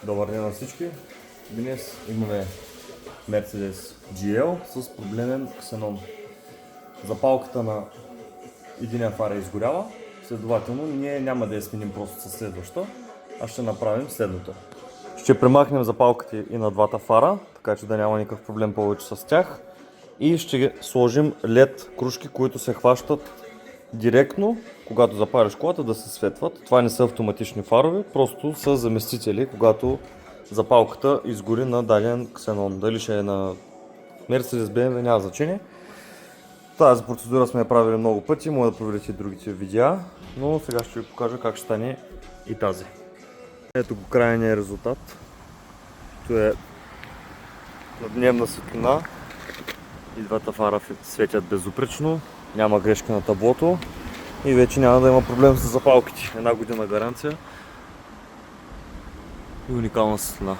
Добър ден на всички! Днес имаме Mercedes GL с проблемен ксенон. Запалката на единия фар изгорява, следователно ние няма да я сменим просто със следваща, а ще направим следното. Ще премахнем запалките и на двата фара, така че да няма никакъв проблем повече с тях. И ще сложим LED кружки, които се хващат директно, когато запалиш колата, да се светват. Това не са автоматични фарове, просто са заместители, когато запалката изгори на даден ксенон. Дали ще е на Mercedes, BMW, няма значение. Тази процедура сме я правили много пъти, може да проверите и другите видеа, но сега ще ви покажа как ще стане и тази. Ето го крайния резултат. То е на дневна светлина и двата фара светят безупречно, няма грешка на таблото и вече няма да има проблем с запалките. Една година гаранция и уникална светлина.